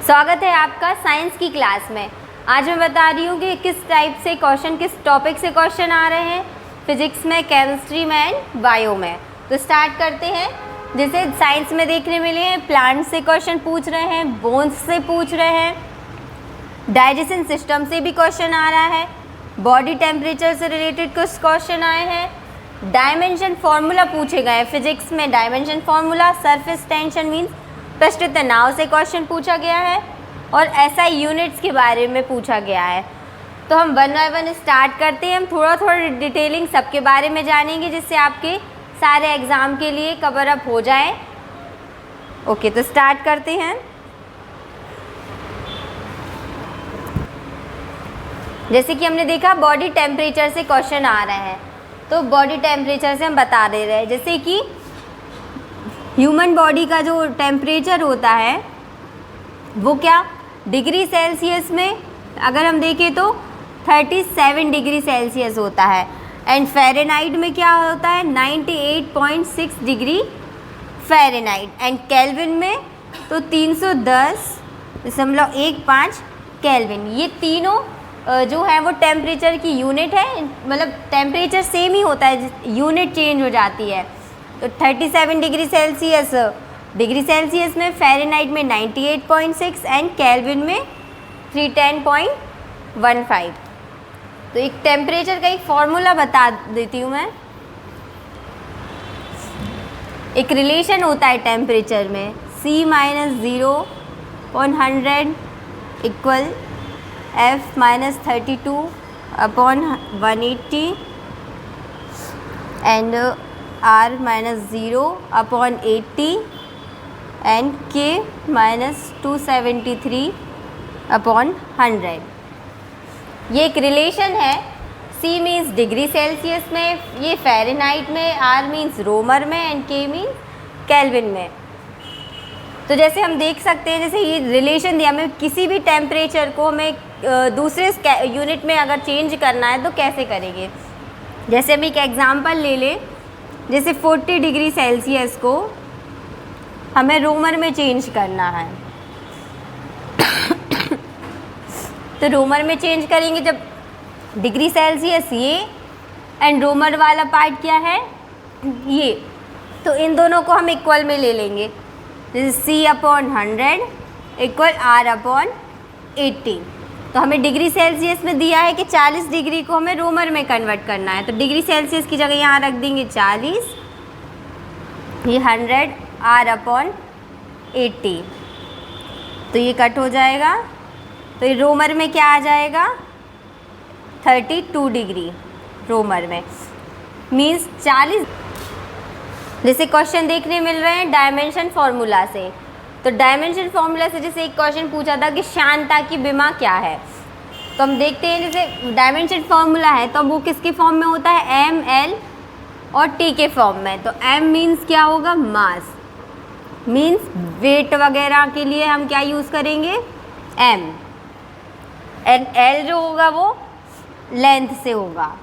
स्वागत है आपका साइंस की क्लास में। आज मैं बता रही हूँ कि किस टाइप से क्वेश्चन, किस टॉपिक से क्वेश्चन आ रहे हैं फिजिक्स में, केमिस्ट्री में एंड बायो में। तो स्टार्ट करते हैं। जैसे साइंस में देखने मिले हैं, प्लांट से क्वेश्चन पूछ रहे हैं, बोन्स से पूछ रहे हैं, डाइजेशन सिस्टम से भी क्वेश्चन आ रहा है, बॉडी टेम्परेचर से रिलेटेड कुछ क्वेश्चन आए हैं, डायमेंशन फार्मूला पूछे गए। फिजिक्स में dimension formula, surface tension means पृष्ठ तनाव से क्वेश्चन पूछा गया है, और एसआई यूनिट्स के बारे में पूछा गया है। तो हम वन बाय वन स्टार्ट करते हैं। हम थोड़ा थोड़ा डिटेलिंग सबके बारे में जानेंगे, जिससे आपके सारे एग्ज़ाम के लिए कवर अप हो जाए। ओके, तो स्टार्ट करते हैं। जैसे कि हमने देखा बॉडी टेम्परेचर से क्वेश्चन आ रहे हैं, तो बॉडी टेम्परेचर से हम बता दे रहे हैं। जैसे कि ह्यूमन बॉडी का जो टेम्परेचर होता है वो क्या डिग्री सेल्सियस में अगर हम देखें तो 37 डिग्री सेल्सियस होता है, एंड फ़ारेनहाइट में क्या होता है 98.6 डिग्री फ़ारेनहाइट, एंड केल्विन में तो 310.15 केल्विन। ये तीनों जो है वो टेम्परेचर की यूनिट है, मतलब टेम्परेचर सेम ही होता है, यूनिट चेंज हो जाती है। तो 37 डिग्री सेल्सियस डिग्री सेल्सियस में, फ़ारेनहाइट में 98.6 एंड केल्विन में 310.15। तो एक टेम्परेचर का एक फॉर्मूला बता देती हूँ मैं। एक रिलेशन होता है टेम्परेचर में, C-0/100 equal F-32/180 and R-0/80 and K-273/100। ये एक रिलेशन है। C मीन्स डिग्री सेल्सियस में, ये फ़ारेनहाइट में, R मीन्स रोमर में एंड K मीन्स केल्विन में। तो जैसे हम देख सकते हैं, जैसे ये रिलेशन दिया, हमें किसी भी टेम्परेचर को हमें दूसरे यूनिट में अगर चेंज करना है तो कैसे करेंगे। जैसे हम एक एग्ज़ाम्पल ले लें, जैसे 40 डिग्री सेल्सियस को हमें रोमर में चेंज करना है। तो रोमर में चेंज करेंगे जब डिग्री सेल्सियस ये एंड रोमर वाला पार्ट क्या है ये, तो इन दोनों को हम इक्वल में ले लेंगे। जैसे C/100 इक्वल R/80। तो हमें डिग्री सेल्सियस में दिया है कि 40 डिग्री को हमें रोमर में कन्वर्ट करना है, तो डिग्री सेल्सियस की जगह यहाँ रख देंगे 40, ये 100 R/80। तो ये कट हो जाएगा, तो ये रोमर में क्या आ जाएगा 32 डिग्री रोमर में, मीन्स 40। जैसे क्वेश्चन देखने मिल रहे हैं डायमेंशन फार्मूला से। तो डायमेंशन फार्मूला से जैसे एक क्वेश्चन पूछा था कि श्यानता की विमा क्या है, तो हम देखते हैं जैसे डायमेंशन फार्मूला है तो वो किसके फॉर्म में होता है, M, L और T के फॉर्म में। तो M मीन्स क्या होगा, मास, मीन्स वेट वगैरह के लिए हम क्या यूज़ करेंगे M, एंड L जो होगा वो लेंथ से होगा।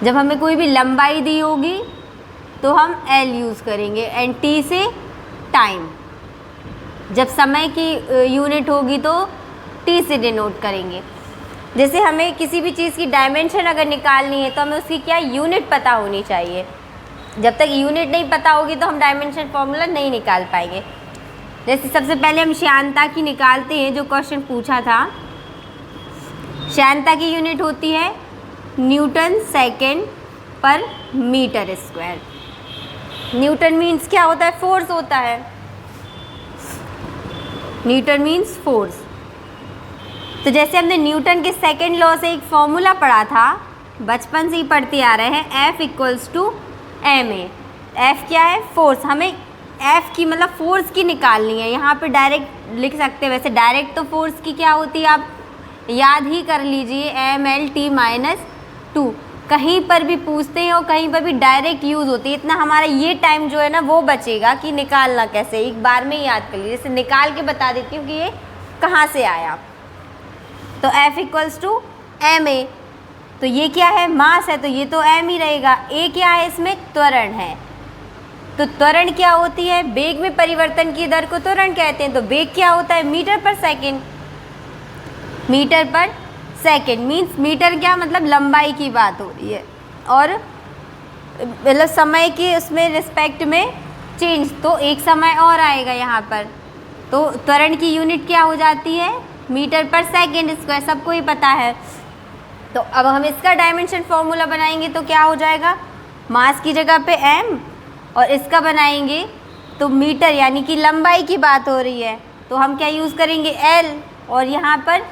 जब हमें कोई भी लंबाई दी होगी तो हम L यूज़ करेंगे, एंड T से टाइम, जब समय की यूनिट होगी तो T से डिनोट करेंगे। जैसे हमें किसी भी चीज़ की डायमेंशन अगर निकालनी है तो हमें उसकी क्या यूनिट पता होनी चाहिए। जब तक यूनिट नहीं पता होगी तो हम डायमेंशन फार्मूला नहीं निकाल पाएंगे। जैसे सबसे पहले हम श्यानता की निकालते हैं, जो क्वेश्चन पूछा था। श्यानता की यूनिट होती है न्यूटन सेकेंड पर मीटर स्क्वायर। न्यूटन मीन्स क्या होता है, फोर्स होता है। Newton means force. तो जैसे हमने न्यूटन के सेकेंड लॉ से एक फॉर्मूला पढ़ा था, बचपन से ही पढ़ते आ रहे हैं, F = ma। F क्या है, फोर्स। हमें F की मतलब फोर्स की निकालनी है। यहाँ पे डायरेक्ट लिख सकते हैं, वैसे डायरेक्ट तो फोर्स की क्या होती है आप याद ही कर लीजिए, mLT-2। कहीं पर भी पूछते हैं और कहीं पर भी डायरेक्ट यूज़ होती है। इतना हमारा ये टाइम जो है ना वो बचेगा कि निकालना कैसे, एक बार में याद कर लीजिए। जैसे निकाल के बता देती हूँ कि ये कहाँ से आया। तो F = ma। तो ये क्या है, मास है, तो ये तो m ही रहेगा। a क्या है, इसमें त्वरण है। तो त्वरण क्या होती है? वेग में परिवर्तन की दर को त्वरण कहते हैं। तो वेग क्या होता है? मीटर पर सेकेंड। मीटर पर सेकेंड मीन्स मीटर क्या मतलब लंबाई की बात हो रही है, और मतलब समय के उसमें रिस्पेक्ट में चेंज, तो एक समय और आएगा यहाँ पर। तो त्वरण की यूनिट क्या हो जाती है? मीटर पर सेकेंड स्क्वायर, सबको ही पता है। तो अब हम इसका डायमेंशन फॉर्मूला बनाएंगे तो क्या हो जाएगा? मास की जगह पे m, और इसका बनाएंगे तो मीटर, यानी कि लंबाई की बात हो रही है तो हम क्या यूज़ करेंगे? l, और यहाँ पर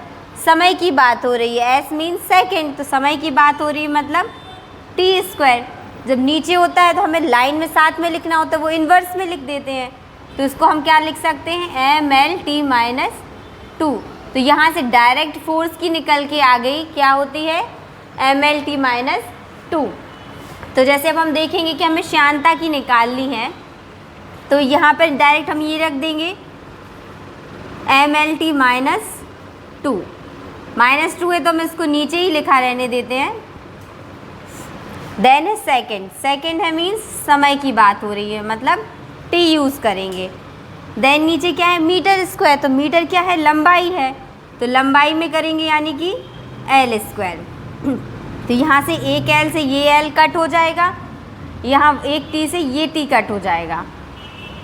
समय की बात हो रही है, s मीन्स सेकेंड, तो समय की बात हो रही है मतलब t स्क्वायर। जब नीचे होता है तो हमें लाइन में साथ में लिखना होता है, वो इन्वर्स में लिख देते हैं, तो इसको हम क्या लिख सकते हैं? mlt-2। तो यहाँ से डायरेक्ट फोर्स की निकल के आ गई, क्या होती है? mlt-2। तो जैसे अब हम देखेंगे कि हमें श्यानता की निकालनी है, तो यहाँ पर डायरेक्ट हम ये रख देंगे mlt-2। -2 है तो हम इसको नीचे ही लिखा रहने देते हैं। देन है सेकेंड, सेकेंड है मीन्स समय की बात हो रही है, मतलब t यूज़ करेंगे। देन नीचे क्या है? मीटर स्क्वायर, तो मीटर क्या है? लंबाई है, तो लंबाई में करेंगे यानी कि l स्क्वायर। तो यहाँ से एक l से ये l कट हो जाएगा, यहाँ एक t से ये t कट हो जाएगा,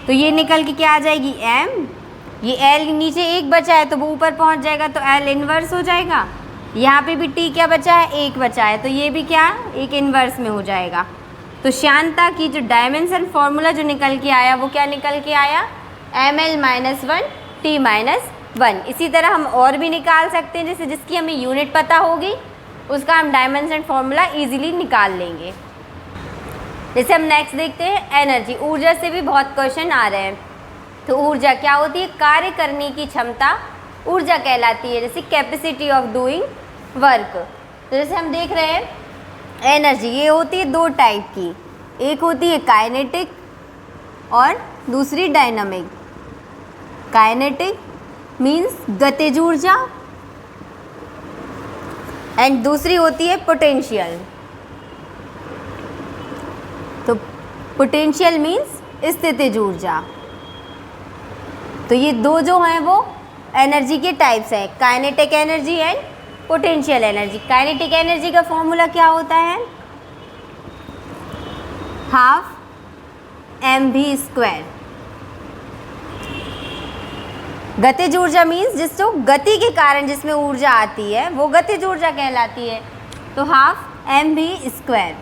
तो ये निकल के क्या आ जाएगी? m, ये l नीचे एक बचा है तो वो ऊपर पहुँच जाएगा, तो l इन्वर्स हो जाएगा। यहाँ पे भी t क्या बचा है? एक बचा है, तो ये भी क्या? एक इन्वर्स में हो जाएगा। तो श्यानता की जो डायमेंशन फॉर्मूला जो निकल के आया वो क्या निकल के आया? ml-1 t-1। इसी तरह हम और भी निकाल सकते हैं, जैसे जिसकी हमें यूनिट पता होगी उसका हम डायमेंशन फॉर्मूला इजीली निकाल लेंगे। जैसे हम नेक्स्ट देखते हैं एनर्जी। ऊर्जा से भी बहुत क्वेश्चन आ रहे हैं। तो ऊर्जा क्या होती है? कार्य करने की क्षमता ऊर्जा कहलाती है, जैसे कैपेसिटी ऑफ डूइंग वर्क। तो जैसे हम देख रहे हैं एनर्जी, ये होती है दो टाइप की, एक होती है काइनेटिक और दूसरी डायनामिक। काइनेटिक मीन्स गतिज ऊर्जा एंड दूसरी होती है पोटेंशियल। तो पोटेंशियल मीन्स स्थितिज ऊर्जा। तो ये दो जो हैं वो एनर्जी के टाइप्स हैं, kinetic energy and potential energy. Kinetic energy का फॉर्मूला क्या होता है? Half mv²। गतिज ऊर्जा मीन्स जिसको गति के कारण जिसमें ऊर्जा आती है वो गतिज ऊर्जा कहलाती है, तो हाफ mv²।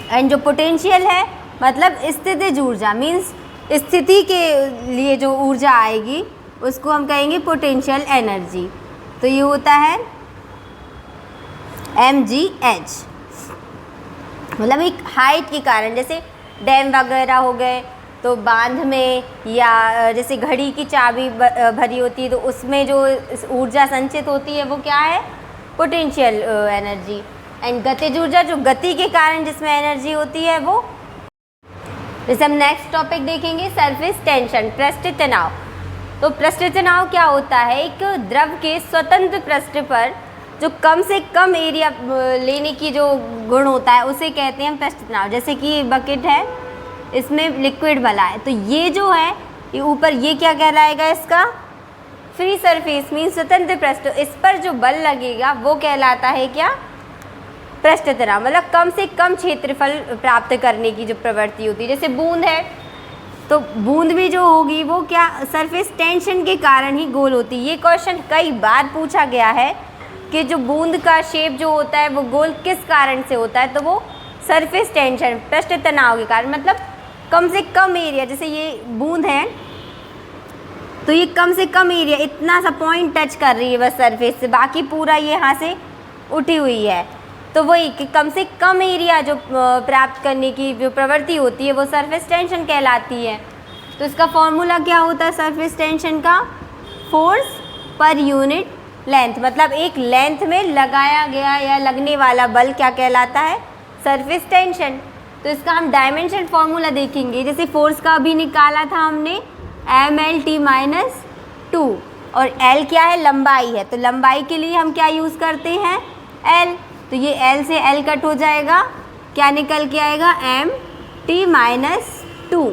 एंड जो पोटेंशियल है मतलब स्थितिज ऊर्जा मीन्स स्थिति के लिए जो ऊर्जा आएगी उसको हम कहेंगे पोटेंशियल एनर्जी। तो ये होता है mgh, मतलब एक हाइट के कारण, जैसे डैम वगैरह हो गए तो बांध में, या जैसे घड़ी की चाबी भरी होती है तो उसमें जो ऊर्जा संचित होती है वो क्या है? Potential energy. एंड गतिज ऊर्जा जो गति के कारण जिसमें एनर्जी होती है वो। जैसे हम नेक्स्ट टॉपिक देखेंगे सरफेस टेंशन, पृष्ठ तनाव। तो पृष्ठ तनाव क्या होता है? एक द्रव के स्वतंत्र पृष्ठ पर जो कम से कम एरिया लेने की जो गुण होता है उसे कहते हैं पृष्ठ तनाव। जैसे कि बकेट है, इसमें लिक्विड भला है, तो ये जो है ये ऊपर ये क्या कहलाएगा? इसका फ्री सरफेस मीन्स स्वतंत्र पृष्ठ, इस पर जो बल लगेगा वो कहलाता है क्या? पृष्ठ तनाव। मतलब कम से कम क्षेत्रफल प्राप्त करने की जो प्रवृत्ति होती है। जैसे बूंद है तो बूंद भी जो होगी वो क्या? सरफेस टेंशन के कारण ही गोल होती है। ये क्वेश्चन कई बार पूछा गया है कि जो बूंद का शेप जो होता है वो गोल किस कारण से होता है? तो वो सरफेस टेंशन, पृष्ठ तनाव के कारण। मतलब कम से कम एरिया, जैसे ये बूंद है तो ये कम से कम एरिया, इतना सा पॉइंट टच कर रही है बस सरफेस से, बाकी पूरा ये यहाँ से उठी हुई है। तो वही कि कम से कम एरिया जो प्राप्त करने की जो प्रवृत्ति होती है वो सरफेस टेंशन कहलाती है। तो इसका फॉर्मूला क्या होता है सरफेस टेंशन का? फोर्स पर यूनिट लेंथ, मतलब एक लेंथ में लगाया गया या लगने वाला बल क्या कहलाता है? Surface tension. तो इसका हम डायमेंशन फॉर्मूला देखेंगे। जैसे फोर्स का अभी निकाला था हमने mlt-2, और l क्या है? लंबाई है, तो लंबाई के लिए हम क्या यूज़ करते हैं? l। तो ये l से l कट हो जाएगा, क्या निकल के आएगा? mt-2। 2।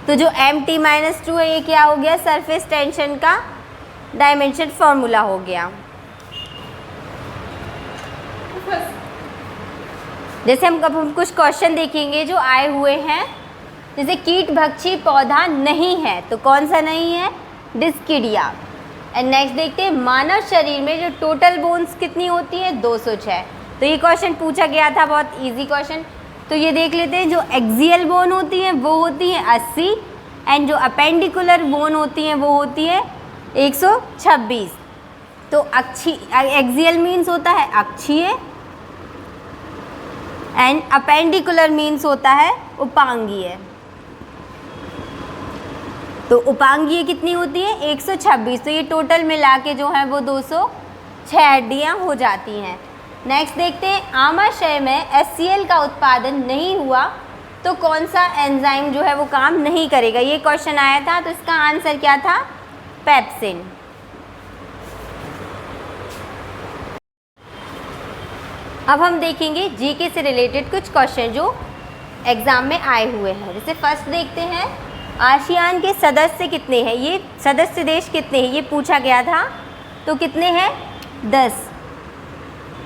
तो जो mt-2 है ये क्या हो गया, सरफेस टेंशन का डायमेंशन फॉर्मूला हो गया। जैसे हम कुछ क्वेश्चन देखेंगे जो आए हुए हैं, जैसे कीट भक्षी पौधा नहीं है, तो कौन सा नहीं है, डिस्किडिया। एंड नेक्स्ट देखते हैं, मानव शरीर में जो टोटल बोन्स कितनी होती है, 206। तो ये क्वेश्चन पूछा गया था, बहुत इजी क्वेश्चन। तो ये देख लेते हैं, जो एक्सियल बोन होती है वो होती है 80 एंड जो अपेंडिकुलर बोन होती है वो होती है 126। तो एक्सियल मीन्स होता है अक्षीय एंड अपेंडिकुलर मीन्स होता है उपांगीय। तो उपांगीय कितनी होती है, 126। तो ये टोटल मिला के जो है वो 206 हड्डियाँ हो जाती हैं। नेक्स्ट देखते हैं, आमाशय में HCl का उत्पादन नहीं हुआ तो कौन सा एंजाइम जो है वो काम नहीं करेगा। ये क्वेश्चन आया था, तो इसका आंसर क्या था, पेप्सिन। अब हम देखेंगे जीके से रिलेटेड कुछ क्वेश्चन जो एग्जाम में आए हुए हैं। जैसे फर्स्ट देखते हैं, आसियान के सदस्य कितने हैं, ये सदस्य देश कितने हैं ये पूछा गया था। तो कितने हैं, 10।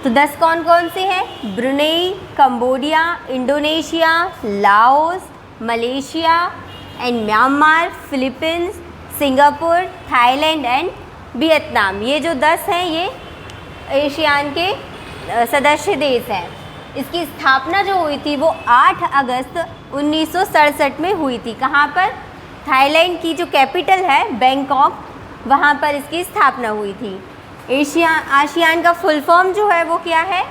तो 10 कौन कौन से हैं, Brunei, Cambodia, Indonesia, Laos, Malaysia and Myanmar, Philippines, Singapore, Thailand and Vietnam. ये जो 10 हैं ये एशियान के सदस्य देश हैं। इसकी स्थापना जो हुई थी वो 8 अगस्त 1967 में हुई थी। कहाँ पर, थाईलैंड की जो कैपिटल है बैंकॉक, वहाँ पर इसकी स्थापना हुई थी। आसियान का फुल फॉर्म जो है वो क्या है,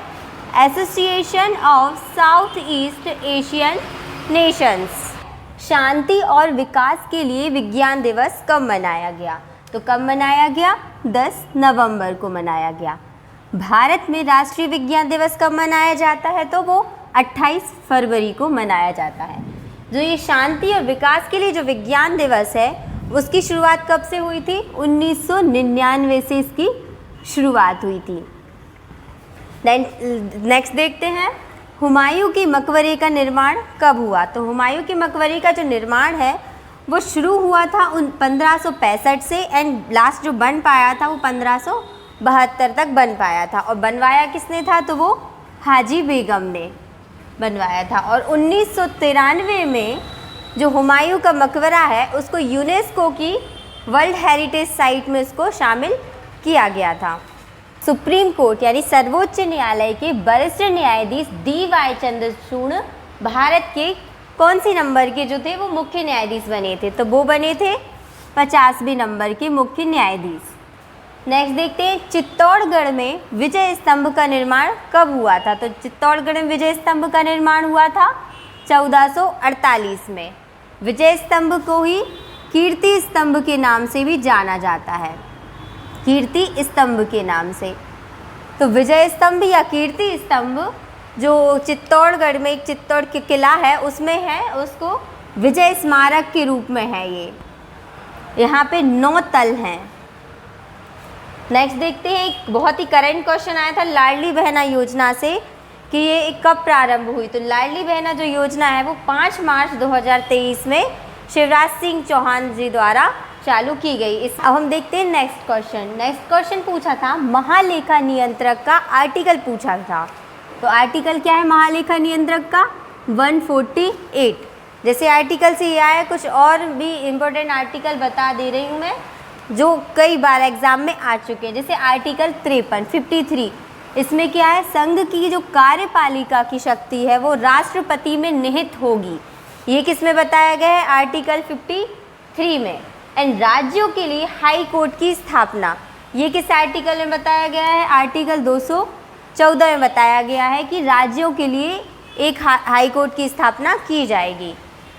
association of South East Asian nations. शांति और विकास के लिए विज्ञान दिवस कब मनाया गया, तो कब मनाया गया, 10 नवंबर को मनाया गया। भारत में राष्ट्रीय विज्ञान दिवस कब मनाया जाता है, तो वो 28 फरवरी को मनाया जाता है। जो ये शांति और विकास के लिए जो विज्ञान दिवस है उसकी शुरुआत कब से हुई थी, 1999 से इसकी शुरुआत हुई थी। नेक्स्ट देखते हैं, हुमायूं के मकबरे का निर्माण कब हुआ। तो हुमायूं के मकबरे का जो निर्माण है वो शुरू हुआ था 1565 से एंड लास्ट जो बन पाया था वो 1572 तक बन पाया था। और बनवाया किसने था, तो वो हाजी बेगम ने बनवाया था। और 1993 में जो हुमायूं का मकबरा है उसको यूनेस्को की वर्ल्ड हेरिटेज साइट में उसको शामिल किया गया था। सुप्रीम कोर्ट यानी सर्वोच्च न्यायालय के वरिष्ठ न्यायाधीश DY चंद्रचूड़ भारत के कौन सी नंबर के जो थे वो मुख्य न्यायाधीश बने थे, तो वो बने थे 50वें नंबर के मुख्य न्यायाधीश। नेक्स्ट देखते हैं, चित्तौड़गढ़ में विजय स्तंभ का निर्माण कब हुआ था। तो चित्तौड़गढ़ में विजय स्तंभ का निर्माण हुआ था 1448 में। विजय स्तंभ को ही कीर्ति स्तंभ के नाम से भी जाना जाता है, कीर्ति स्तंभ के नाम से। तो विजय स्तंभ या कीर्ति स्तंभ जो चित्तौड़गढ़ में एक चित्तौड़ के किला है उसमें है, उसको विजय स्मारक के रूप में है ये। यहाँ पे 9 तल हैं। नेक्स्ट देखते हैं, एक बहुत ही करंट क्वेश्चन आया था लाडली बहना योजना से कि ये कब प्रारंभ हुई। तो लाडली बहना जो योजना है वो 5 मार्च 2023 में शिवराज सिंह चौहान जी द्वारा चालू की गई। अब हम देखते हैं नेक्स्ट क्वेश्चन। नेक्स्ट क्वेश्चन पूछा था महालेखा नियंत्रक का आर्टिकल पूछा था। तो आर्टिकल क्या है महालेखा नियंत्रक का, 148। जैसे आर्टिकल से ये आया, कुछ और भी इम्पोर्टेंट आर्टिकल बता दे रही हूँ मैं जो कई बार एग्जाम में आ चुके हैं। जैसे आर्टिकल 53 इसमें क्या है, संघ की जो कार्यपालिका की शक्ति है वो राष्ट्रपति में निहित होगी। ये किस में बताया गया है, आर्टिकल 53 में। एंड राज्यों के लिए हाई कोर्ट की स्थापना, ये किस आर्टिकल में बताया गया है, आर्टिकल 214 में बताया गया है कि राज्यों के लिए एक हाई कोर्ट की स्थापना की जाएगी।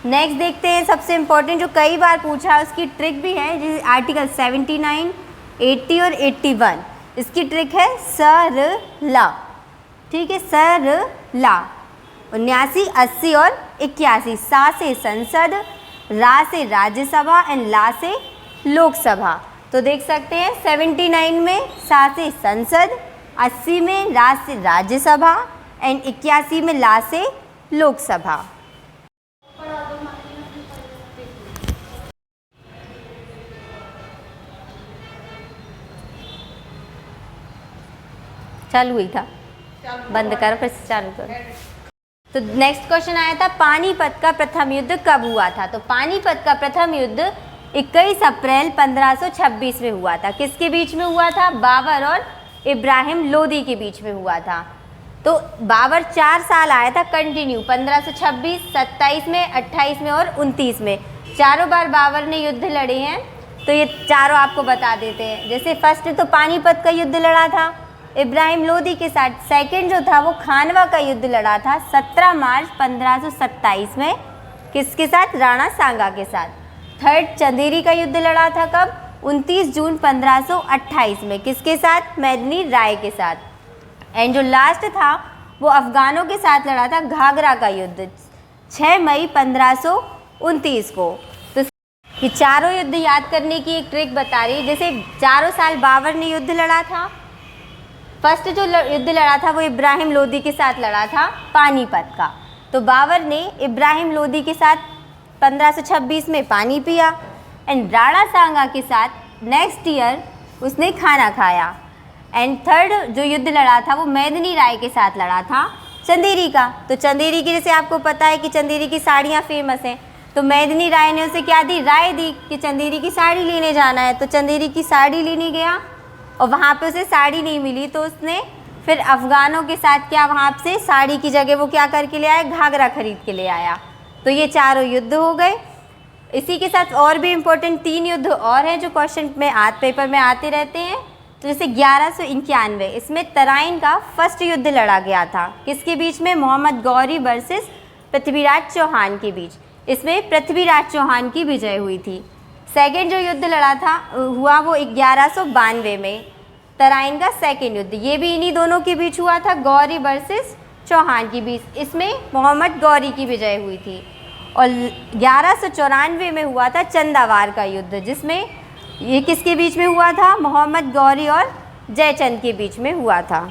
नेक्स्ट देखते हैं, सबसे इम्पोर्टेंट जो कई बार पूछा है उसकी ट्रिक भी है, जैसे आर्टिकल 79, 80 और 81। इसकी ट्रिक है सरला, ठीक है, सरला। 79, 80 और 81, सा से संसद, रा से राज्यसभा एंड ला से लोकसभा। तो देख सकते हैं 79 में सा से संसद, 80 में रा से राज्यसभा एंड 81 में ला से लोकसभा। चालू ही था, बंद करो फिर से चालू करो। तो नेक्स्ट क्वेश्चन आया था पानीपत का प्रथम युद्ध कब हुआ था। तो पानीपत का प्रथम युद्ध 21 अप्रैल 1526 में हुआ था। किसके बीच में हुआ था? बाबर और इब्राहिम लोदी के बीच में हुआ था। तो बाबर 4 साल आया था कंटिन्यू, 1526, 27 में, 28 में और 29 में। चारों बार बाबर ने युद्ध लड़े हैं। तो ये चारों आपको बता देते हैं। जैसे फर्स्ट तो पानीपत का युद्ध लड़ा था इब्राहिम लोदी के साथ। सेकंड जो था वो खानवा का युद्ध लड़ा था 17 मार्च 1527 में। किसके साथ? राणा सांगा के साथ। थर्ड चंदेरी का युद्ध लड़ा था कब? 29 जून 1528 में। किसके साथ? मेदिनी राय के साथ। एंड जो लास्ट था वो अफगानों के साथ लड़ा था घाघरा का युद्ध 6 मई 1529 को। तो ये चारों युद्ध याद करने की एक ट्रिक बता रही है। जैसे चारों साल बाबर ने युद्ध लड़ा था। फर्स्ट जो युद्ध लड़ा था वो इब्राहिम लोदी के साथ लड़ा था पानीपत का। तो बाबर ने इब्राहिम लोदी के साथ 1526 में पानी पिया एंड राणा सांगा के साथ नेक्स्ट ईयर उसने खाना खाया। एंड थर्ड जो युद्ध लड़ा था वो मेदिनी राय के साथ लड़ा था चंदेरी का। तो चंदेरी की जैसे आपको पता है कि चंदेरी की साड़ियाँ फेमस हैं। तो मेदिनी राय ने उसे क्या दी? राय दी कि चंदेरी की साड़ी लेने जाना है। तो चंदेरी की साड़ी लेने गया और वहाँ पे उसे साड़ी नहीं मिली। तो उसने फिर अफगानों के साथ क्या वहाँ से साड़ी की जगह वो क्या करके ले आया? घाघरा खरीद के ले आया। तो ये चारों युद्ध हो गए। इसी के साथ और भी इम्पोर्टेंट 3 युद्ध और हैं जो क्वेश्चन में पेपर में आते रहते हैं। तो जैसे 1191 इसमें तराइन का फर्स्ट युद्ध लड़ा गया था। किसके बीच में? मोहम्मद गौरी वर्सेस पृथ्वीराज चौहान के बीच। इसमें पृथ्वीराज चौहान की विजय हुई थी। सेकेंड जो युद्ध लड़ा था हुआ वो 1192 में, तराइन का सेकेंड युद्ध। ये भी इन्हीं दोनों के बीच हुआ था, गौरी वर्सेस चौहान के बीच। इसमें मोहम्मद गौरी की विजय हुई थी। और 1194 में हुआ था चंदावार का युद्ध, जिसमें ये किसके बीच में हुआ था? मोहम्मद गौरी और जयचंद के बीच में हुआ था।